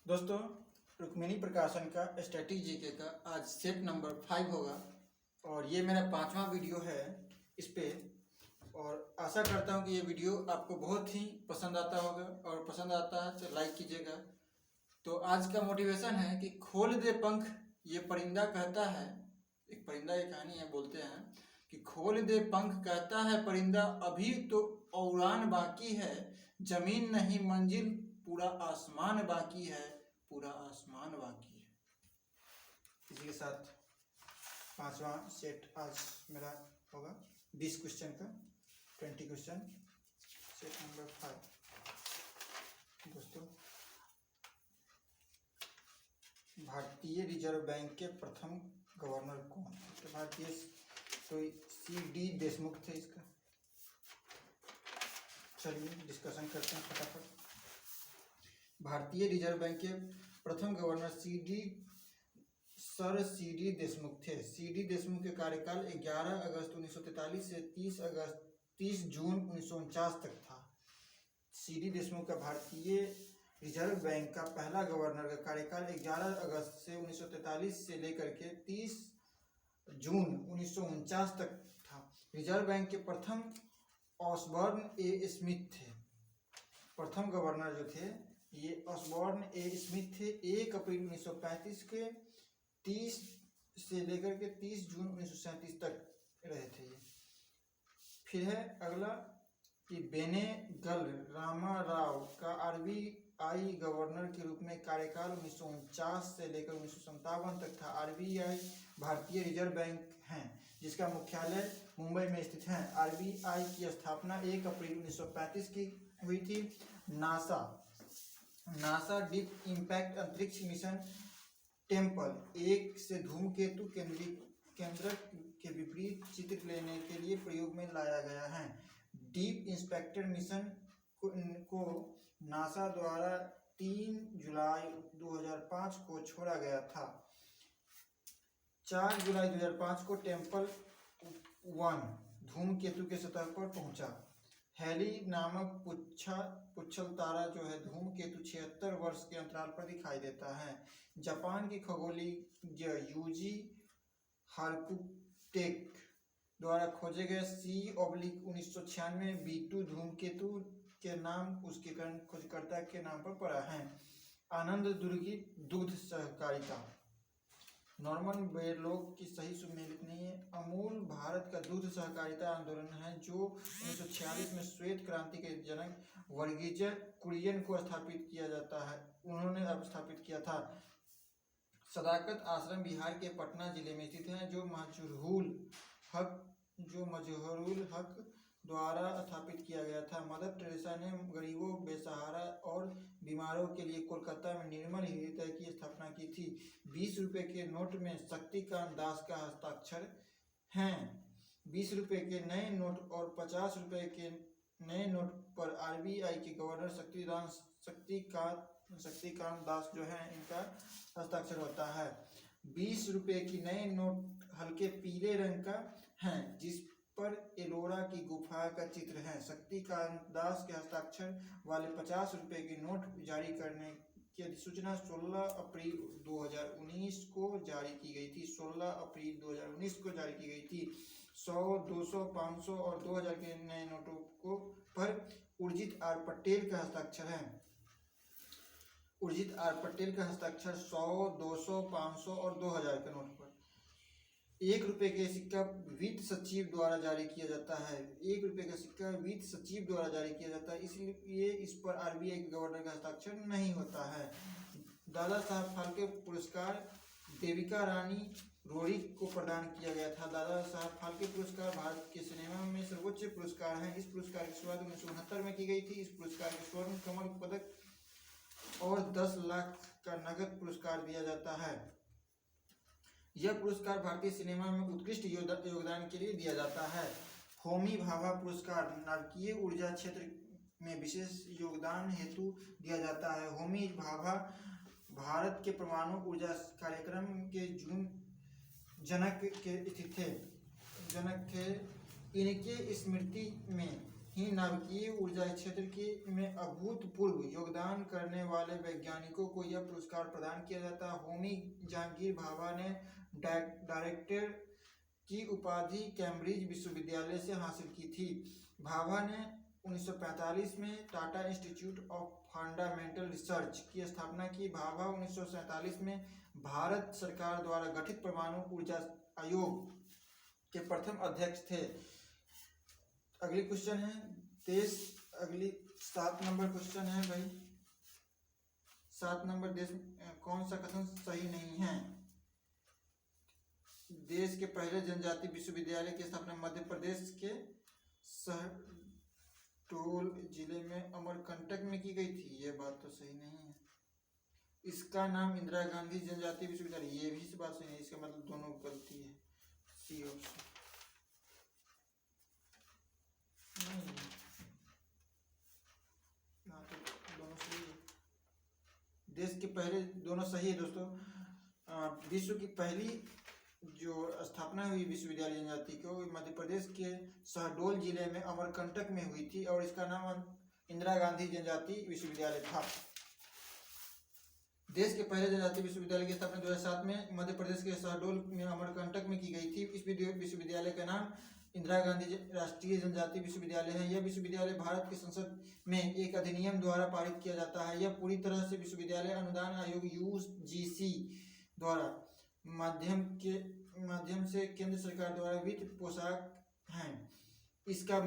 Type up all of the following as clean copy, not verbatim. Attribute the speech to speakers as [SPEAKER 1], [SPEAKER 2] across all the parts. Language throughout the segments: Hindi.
[SPEAKER 1] दोस्तों, रुक्मिणी प्रकाशन का स्टैटिक जीके का आज सेट नंबर 5 होगा और ये मेरा 5वां वीडियो है इस पे। और आशा करता हूँ कि ये वीडियो आपको बहुत ही पसंद आता होगा और पसंद आता है तो लाइक कीजिएगा। तो आज का मोटिवेशन है कि खोल दे पंख ये परिंदा कहता है। एक परिंदा की कहानी है, बोलते हैं कि खोल दे पंख कहता है परिंदा, अभी तो उड़ान बाकी है, जमीन नहीं मंजिल पूरा आसमान बाकी है, पूरा आसमान बाकी है। इसी के साथ 5वां सेट आज मेरा होगा 20 क्वेश्चन का, 20 क्वेश्चन, सेट नंबर 5। दोस्तों, भारतीय रिजर्व बैंक के प्रथम गवर्नर कौन? तो भारतीय तो C.D. देशमुख थे इसका। चलिए डिस्कशन करते हैं फटाफट। भारतीय रिजर्व बैंक के प्रथम गवर्नर सर C.D. देशमुख थे। C.D. देशमुख के कार्यकाल 11 अगस्त 1943 से 30 जून 1949 तक था। C.D. देशमुख का भारतीय रिजर्व बैंक का पहला गवर्नर का कार्यकाल 11 अगस्त से 1943 से लेकर के 30 जून 1949 तक था। रिजर्व बैंक के प्रथम ऑसबॉर्न ए स्मिथ थे। प्रथम गवर्नर जो थे ये ऑसबॉर्न ए स्मिथ थे। 1 अप्रैल 1935 के 30 से लेकर के 30 जून 1937 तक रहे थे ये। फिर है अगला कि बेनेगल रामाराव का RBI गवर्नर के रूप में कार्यकाल 1949 से लेकर 1957 तक था। RBI भारतीय रिजर्व बैंक है जिसका मुख्यालय मुंबई में स्थित है। RBI की स्थापना 1 अप्रैल 1935 की हुई थी। नासा डीप इम्पैक्ट अंतरिक्ष मिशन टेम्पल 1 से धूमकेतु केंद्रक के विपरीत चित्र लेने के लिए प्रयोग में लाया गया है। डीप इंस्पेक्टर मिशन को नासा द्वारा 3 जुलाई 2005 को छोड़ा गया था। 4 जुलाई 2005 को टेम्पल 1 धूमकेतु के सतह पर पहुंचा। हैली नामक पुच्छल तारा जो है धूमकेतु 76 वर्ष के अंतराल पर दिखाई देता है। जापान की खगोलीय यूजी हाकुटेक द्वारा खोजे गए C/1996 B2 धूमकेतु के नाम उसके खोजकर्ता के नाम पर पड़ा है। आनंद दुग्ध सहकारिता नॉर्मन बोरलॉग की सही सुमेलित नहीं है। अमूल भारत का दुग्ध सहकारिता आंदोलन है जो 1946 में श्वेत क्रांति के जनक वर्गीज कुरियन को स्थापित किया जाता है, उन्होंने अब स्थापित किया था। सदाकत आश्रम बिहार के पटना जिले में स्थित है जो मजहरूल हक द्वारा स्थापित किया गया था। मदर टेरेसा ने गरीबों, बेसहारा और बीमारों के लिए कोलकाता में निर्मल हृदय की स्थापना की थी। 20 रुपये के नोट में शक्तिकांत दास का हस्ताक्षर हैं। 20 रुपये के नए नोट और 50 रुपये के नए नोट पर RBI के गवर्नर शक्तिकांत दास जो है इनका हस्ताक्षर होता है। 20 रुपये की नए नोट हल्के पीले रंग का है जिस पर एलोरा की गुफा का चित्र है। शक्तिकांत दास के हस्ताक्षर वाले 50 रुपये के नोट जारी करने की अधिसूचना 16 अप्रैल 2019 को जारी की गई थी। 16 अप्रैल 2019 को जारी की गई थी। 100, 200, 500 और 2000 के नए नोटों को पर उर्जित आर पटेल का हस्ताक्षर है। उर्जित आर पटेल का हस्ताक्षर 100, 200, 500 और 2000 के नोट पर। 1 रुपये के सिक्का वित्त सचिव द्वारा जारी किया जाता है। 1 रुपये का सिक्का वित्त सचिव द्वारा जारी किया जाता है, इसलिए इस पर RBI के गवर्नर का हस्ताक्षर नहीं होता है। दादा साहब फाल्के पुरस्कार देविका रानी रोड़ी को प्रदान किया गया था। दादा साहब फाल्के पुरस्कार भारत के सिनेमा में सर्वोच्च पुरस्कार है। इस पुरस्कार की शुरुआत 1969 में की गई थी। इस पुरस्कार के स्वर्ण कमल पदक और 10 लाख का नगद पुरस्कार दिया जाता है। यह पुरस्कार भारतीय सिनेमा में उत्कृष्ट योगदान के लिए दिया जाता है। होमी भाभा पुरस्कार नाभिकीय ऊर्जा क्षेत्र में विशेष योगदान हेतु दिया जाता है। होमी भाभा भारत के परमाणु ऊर्जा कार्यक्रम के जनक थे। इनके स्मृति में ही नाभिकीय ऊर्जा क्षेत्र के में अभूतपूर्व योगदान करने वाले वैज्ञानिकों को यह पुरस्कार प्रदान किया जाता है। होमी जहांगीर भाभा ने डायरेक्टर की उपाधि कैम्ब्रिज विश्वविद्यालय से हासिल की थी। भाभा ने 1945 में Tata institute of fundamental research की स्थापना की। भाभा 1947 में भारत सरकार द्वारा गठित परमाणु ऊर्जा आयोग के प्रथम अध्यक्ष थे। अगली क्वेश्चन है देश, अगली 7 नंबर क्वेश्चन है भाई, 7 नंबर देश कौन सा कथन सही नहीं है। देश के पहले जनजाति विश्वविद्यालय की स्थापना मध्य प्रदेश के शहडोल जिले में अमरकंटक में की गई थी। यह बात तो सही नहीं है। इसका नाम इंदिरा गांधी जनजाति विश्वविद्यालय, ये भी इस बात सही है। इसका मतलब दोनों गलती है। सी ऑप्शन नहीं, ना तो दोनों सही है। देश के पहले दोनों सही है दोस्तों। विश्व की पहली जो स्थापना हुई विश्वविद्यालय जनजाति को मध्य प्रदेश के शहडोल जिले में अमरकंटक में हुई थी और इसका नाम इंदिरा गांधी जनजाति विश्वविद्यालय था। देश के पहले जनजाति विश्वविद्यालय की स्थापना 2007 में मध्य प्रदेश के शहडोल में अमरकंटक में की गई थी। इस विश्वविद्यालय का नाम इंदिरा गांधी राष्ट्रीय जनजाति विश्वविद्यालय है। यह विश्वविद्यालय भारत की संसद में एक अधिनियम द्वारा पारित किया जाता है। यह पूरी तरह से विश्वविद्यालय अनुदान आयोग UGC द्वारा माध्यम से केंद्र सरकार द्वारा वित्त पोषक है। इसका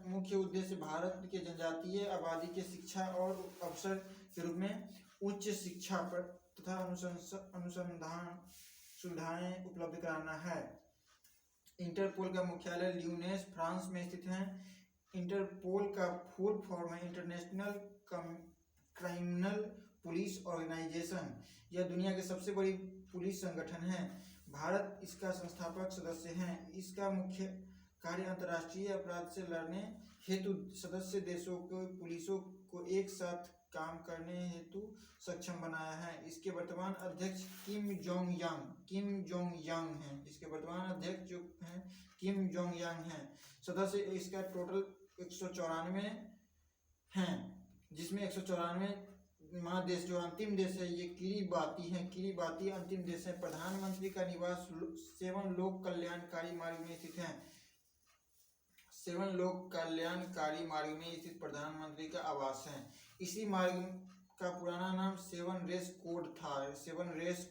[SPEAKER 1] मुख्य उद्देश्य भारत के जनजातीय आबादी के शिक्षा और अवसर के रूप में उच्च शिक्षा पर तथा अनुसंधान सुविधाएं उपलब्ध कराना है। इंटरपोल का मुख्यालय ल्यूनेस फ्रांस में स्थित है। इंटरपोल का फुल फॉर्म है इंटरनेशनल क्रिमिनल पुलिस ऑर्गेनाइजेशन। यह दुनिया के सबसे बड़ी पुलिस संगठन है। भारत इसका संस्थापक सदस्य है। इसका मुख्य कार्य अंतर्राष्ट्रीय अपराध से लड़ने हेतु सदस्य देशों को पुलिसों को एक साथ काम करने हेतु सक्षम बनाया है। इसके वर्तमान अध्यक्ष किम जोंग यांग हैं। इसके वर्तमान अध्यक्ष जो हैं किम जोंग यांग हैं। सदस्य इसका टोटल 194 हैं, जिसमें 194 देश जो अंतिम देश है ये किरीबाती अंतिम देश है। प्रधानमंत्री का निवास 7 लोक कल्याणकारी मार्ग में स्थित है। 7 लोक कल्याणकारी मार्ग में स्थित प्रधानमंत्री का आवास है। इसी मार्ग का पुराना नाम 7 रेस कोड था। 7 रेस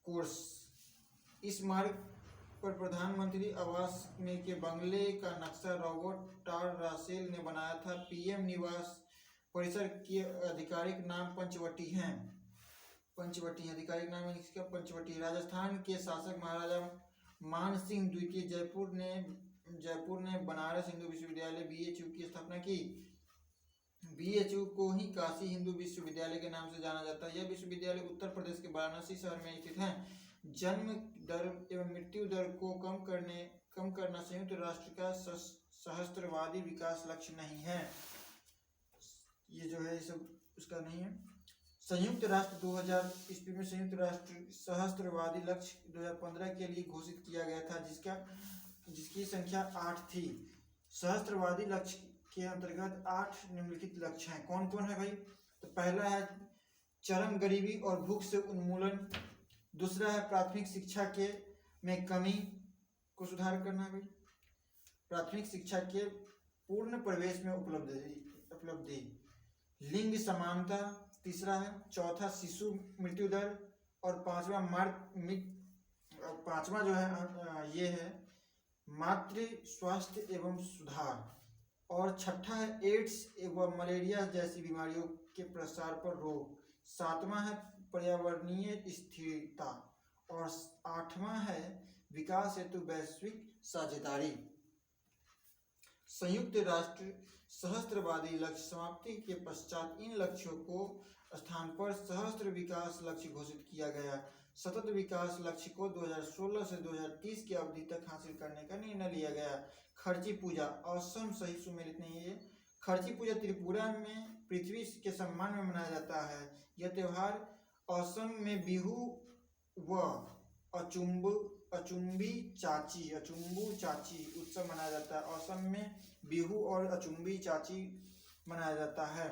[SPEAKER 1] कोर्स। इस मार्ग पर प्रधानमंत्री आवास में के बंगले का नक्शा रॉबर्ट टार रासेल ने बनाया था। PM निवास परिसर के आधिकारिक नाम पंचवटी हैं। आधिकारिक नाम इसका पंचवटी। राजस्थान के शासक महाराजा मान सिंह द्वितीय जयपुर ने बनारस हिंदू विश्वविद्यालय BHU की स्थापना की। BHU को ही काशी हिंदू विश्वविद्यालय के नाम से जाना जाता है। यह विश्वविद्यालय उत्तर प्रदेश के वाराणसी शहर में स्थित है। जन्म दर एवं मृत्यु दर को कम करना संयुक्त राष्ट्र का सहस्त्रवादी विकास लक्ष्य नहीं है। ये जो है ये सब उसका नहीं है। संयुक्त राष्ट्र 2000 ईस्वी में संयुक्त राष्ट्र सहस्त्रवादी लक्ष्य 2015 के लिए घोषित किया गया था, जिसकी संख्या 8 थी। सहस्त्रवादी लक्ष्य के अंतर्गत 8 निम्नलिखित लक्ष्य हैं। कौन कौन है भाई? तो पहला है चरम गरीबी और भूख से उन्मूलन। दूसरा है प्राथमिक शिक्षा में कमी को सुधार करना भाई। प्राथमिक शिक्षा के पूर्ण प्रवेश में उपलब्धि। लिंग समानता तीसरा है। चौथा शिशु मृत्यु दर। और पांचवा जो है ये है मातृ स्वास्थ्य एवं सुधार। और छठा है एड्स एवं मलेरिया जैसी बीमारियों के प्रसार पर रोक। सातवां है पर्यावरणीय स्थिरता। और 8वां है विकास हेतु वैश्विक साझेदारी। संयुक्त राष्ट्र सहस्त्रवादी लक्ष्य समाप्ति के पश्चात इन लक्ष्यों को स्थान पर सहस्त्र विकास लक्ष्य घोषित किया गया। सतत विकास लक्ष्य को 2016 से 2030 की अवधि तक हासिल करने का निर्णय लिया गया। खर्ची पूजा असम सही सुमेलित नहीं है। खर्ची पूजा त्रिपुरा में पृथ्वी के सम्मान में मनाया जाता है। यह त्योहार असम में बिहू व अचुम्ब अचुम्बी अचुम्बू चाची उत्सव मनाया जाता है। असम में बिहू और अचुम्बी चाची मनाया जाता है।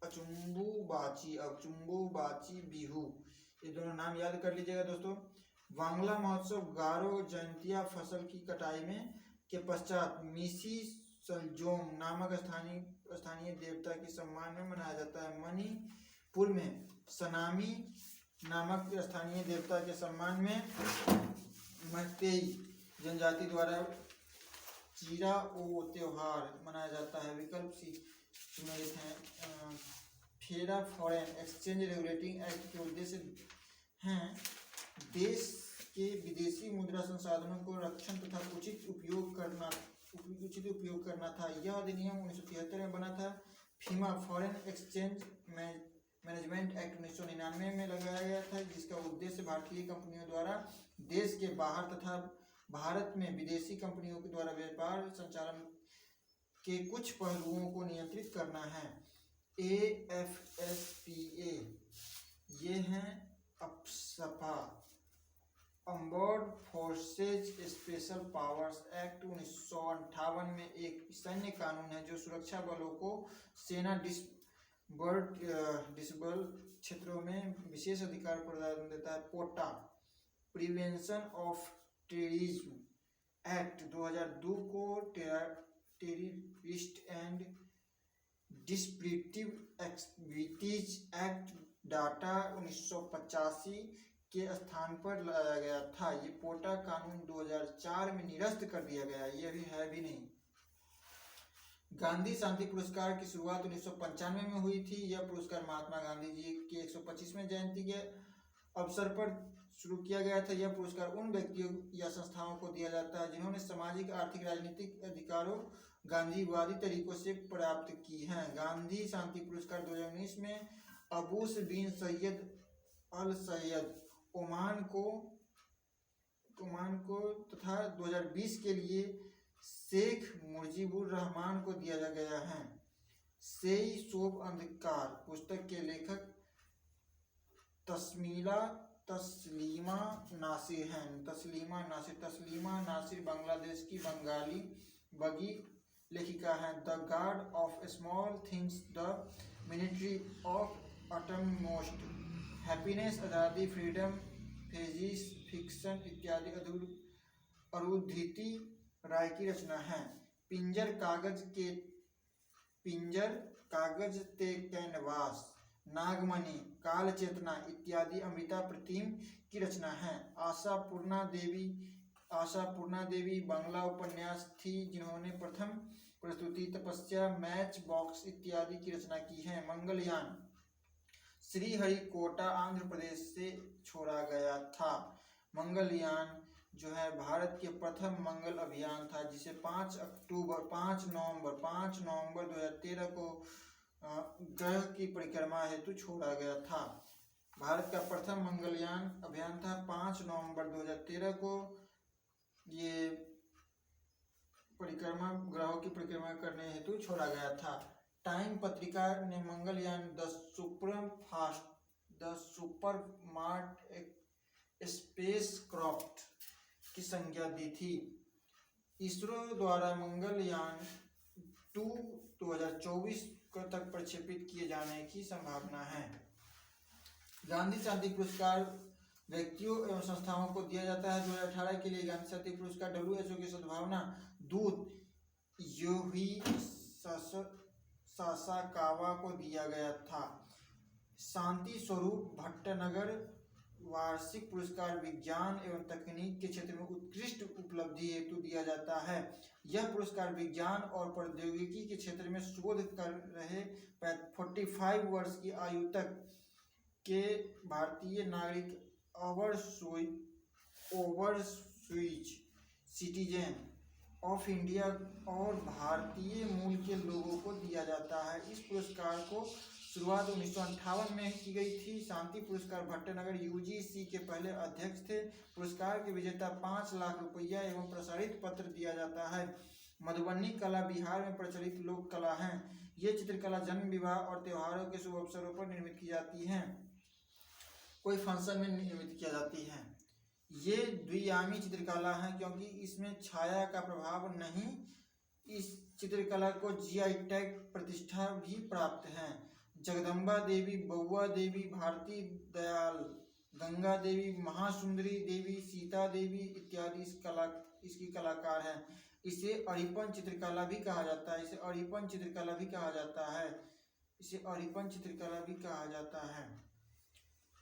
[SPEAKER 1] अचुम्बू बाची बिहू, ये दोनों नाम याद कर लीजिएगा दोस्तों। वांगला महोत्सव गारो जयंतिया फसल की कटाई में के पश्चात मिसी सलजोम नामक स्थानीय देवता के सम्मान में मनाया जाता है। मणिपुर में सनामी नामक स्थानीय देवता के सम्मान में मैतेई जनजाति द्वारा चीरा ओ त्योहार मनाया जाता है। विकल्प सी सम्मिलित हैं। फेरा फॉरेन एक्सचेंज रेगुलेटिंग एक्ट के उद्देश्य हैं देश के विदेशी मुद्रा संसाधनों को रक्षण तथा उचित उपयोग करना था। यह अधिनियम 1973 में बना था। फीमा फॉरेन एक्सचेंज मैनेजमेंट एक्ट 1999 में लगाया गया था, जिसका उद्देश्य भारतीय कंपनियों द्वारा देश के बाहर तथा भारत में विदेशी कंपनियों के द्वारा व्यापार संचालन के कुछ पहलुओं को नियंत्रित करना है। AFSPA ये हैं AFSPA, onboard forces special powers act 1958 में एक सैन्य कानून है जो सुरक्षा बलों को सेना डिसबल क्षेत्रों में विशेष अधिकार प्रदान देता है। POTA prevention of terrorism act 2002 को terrorist and disruptive activities act TADA 1985 के स्थान पर लाया गया था। ये पोटा कानून 2004 में निरस्त कर दिया गया, ये भी है भी नहीं। गांधी शांति पुरस्कार की शुरुआत 1995 में हुई थी। यह पुरस्कार महात्मा गांधी जी के 125वें जयंती के अवसर पर शुरू किया गया था। यह पुरस्कार उन व्यक्तियों या संस्थाओं को दिया जाता है जिन्होंने सामाजिक, आर्थिक, राजनीतिक अधिकारों गांधीवादी तरीकों से प्राप्त की हैं। गांधी शांति पुरस्कार 2019 में अबूस बिन सैयद अल सैयद ओमान को तथा 2020 के लिए शेख मुजीबुर रहमान को दिया गया है। सेई शोभ अंधकार पुस्तक के लेखक तस्लीमा नासिर हैं। तस्लीमा नासिर बांग्लादेश की बंगाली बगी लेखिका हैं। The guard of small things, the military of utmost happiness, आज़ादी, फ्रीडम, फेजिस, फिक्शन इत्यादि अरुंधति राय की रचना है। पिंजर कागज ते कैनवास, नागमणि, काल चेतना इत्यादि अमृता प्रतिम की रचना है। आशा पूर्णा देवी बांग्ला उपन्यास थी जिन्होंने प्रथम प्रस्तुति, तपस्या, मैच बॉक्स इत्यादि की रचना की है। मंगलयान श्रीहरिकोटा आंध्र प्रदेश से छोड़ा गया था। मंगलयान जो है भारत के प्रथम मंगल अभियान था, जिसे 5 नवंबर 2013 को ग्रह की परिक्रमा हेतु छोड़ा गया था। भारत का प्रथम मंगलयान अभियान था। 5 नवंबर 2013 को ये ग्रहों की परिक्रमा करने हेतु छोड़ा गया था। टाइम पत्रिका ने Mangalyaan the super smart space craft की संज्ञा दी थी। इसरो द्वारा मंगलयान 2 2024 तक प्रक्षेपित किए जाने की संभावना है। गांधी शांति पुरस्कार व्यक्तियों एवं संस्थाओं को दिया जाता है। 2018 के लिए गांधी शांति पुरस्कार WHO की सद्भावना दूत योही सासाकावा को दिया गया था। शांति स्वरूप भट्टनगर वार्षिक पुरस्कार विज्ञान एवं तकनीक के क्षेत्र में उत्कृष्ट उपलब्धि हेतु दिया जाता है। यह पुरस्कार विज्ञान और प्रौद्योगिकी के क्षेत्र में शोध कर रहे 45 वर्ष की आयु तक के भारतीय नागरिक ओवरसीज सिटीजन ऑफ इंडिया और भारतीय मूल के लोगों को दिया जाता है। इस पुरस्कार को शुरुआत 1958 में की गई थी। शांति पुरस्कार भट्टनगर UGC के पहले अध्यक्ष थे। पुरस्कार के विजेता 5 लाख रुपया एवं प्रसारित पत्र दिया जाता है। मधुबनी कला बिहार में प्रचलित लोक कला है। ये चित्रकला जन्म, विवाह और त्योहारों के शुभ अवसरों पर निर्मित की जाती हैं। कोई फंक्शन में निर्मित किया जाती है। ये द्वियामी चित्रकला है क्योंकि इसमें छाया का प्रभाव नहीं। इस चित्रकला को जीआई टैग प्रतिष्ठा भी प्राप्त है। जगदम्बा देवी, बउआ देवी, भारती दयाल, गंगा देवी, महासुंदरी देवी, सीता देवी इत्यादि इसकी कलाकार हैं। इसे अड़िपन चित्रकला भी कहा जाता है। इसे अड़िपन चित्रकला भी कहा जाता है। इसे अड़िपन चित्रकला भी कहा जाता है।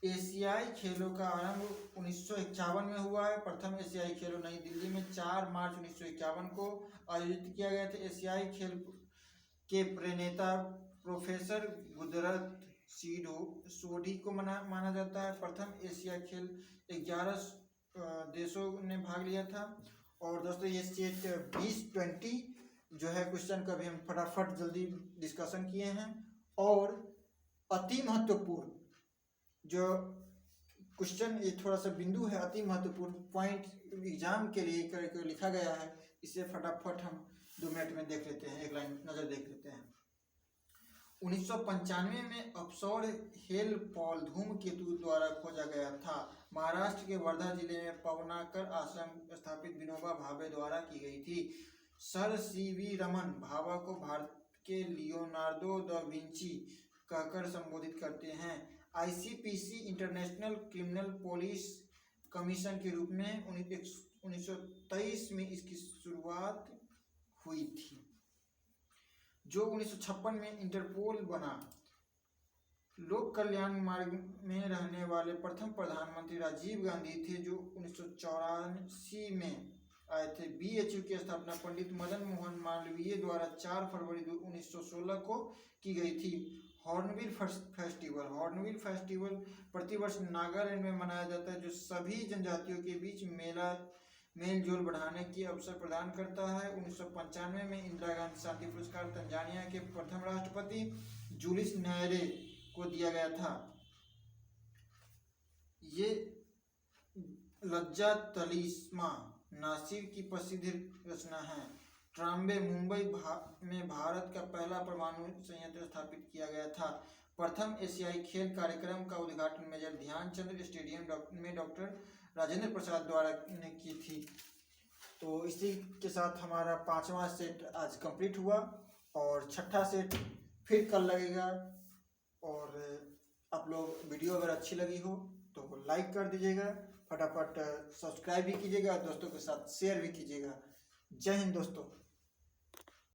[SPEAKER 1] एशियाई खेलों का आरंभ 1951 में हुआ है। प्रथम एशियाई खेलों नई दिल्ली में 4 मार्च 1951 को आयोजित किया गया था। एशियाई खेल के प्रणेता प्रोफेसर गुदरत सोढी को माना जाता है। प्रथम एशिया खेल 11 देशों ने भाग लिया था। और दोस्तों ये सेट 2020 जो है क्वेश्चन का भी हम फटाफट जल्दी डिस्कशन किए हैं। और अति महत्वपूर्ण जो क्वेश्चन, ये थोड़ा सा बिंदु है, अति महत्वपूर्ण पॉइंट एग्जाम के लिए करके लिखा गया है। इसे फटाफट हम 2 मिनट में देख लेते हैं, एक लाइन नजर देख लेते हैं। 1995 में अपसौर हेल पॉल धूमकेतु द्वारा खोजा गया था। महाराष्ट्र के वर्धा जिले में पवनाकर आश्रम स्थापित विनोबा भावे द्वारा की गई थी। सर सीवी रमन भाभा को भारत के लियोनार्डो दा विंची कहकर संबोधित करते हैं। ICPC international criminal police commission के रूप में 1923 में इसकी शुरुआत हुई थी, जो 1956 में इंटरपोल बना। लोक कल्याण मार्ग में रहने वाले प्रथम प्रधानमंत्री राजीव गांधी थे, जो 1984 में आए थे। बीएचयू की स्थापना पंडित मदन मोहन मालवीय द्वारा 4 फरवरी 1916 को की गई थी। हॉर्नबिल फेस्टिवल प्रतिवर्ष नागालैंड में मनाया जाता है, जो सभी जनजातियों के बीच मेल जोल बढ़ाने की अवसर प्रदान करता है। 1995 में इंदिरा गांधी शांति पुरस्कार तंजानिया के प्रथम राष्ट्रपति जूलिस न्यारे को दिया गया था। ये लज्जा तलिस्मा नासिर की प्रसिद्ध रचना है। ट्राम्बे मुंबई में भारत का पहला परमाणु संयंत्र स्थापित किया गया था। प्रथम एशियाई खेल कार्यक्रम का उद्घाटन मेजर ध्यानचंद स्टेडियम में डॉक्टर राजेंद्र प्रसाद द्वारा ने की थी। तो इसी के साथ हमारा 5वां सेट आज कंप्लीट हुआ और 6ठा सेट फिर कल लगेगा। और आप लोग वीडियो अगर अच्छी लगी हो तो लाइक कर दीजिएगा, फटाफट सब्सक्राइब भी कीजिएगा, दोस्तों के साथ शेयर भी कीजिएगा। जय हिंद दोस्तों।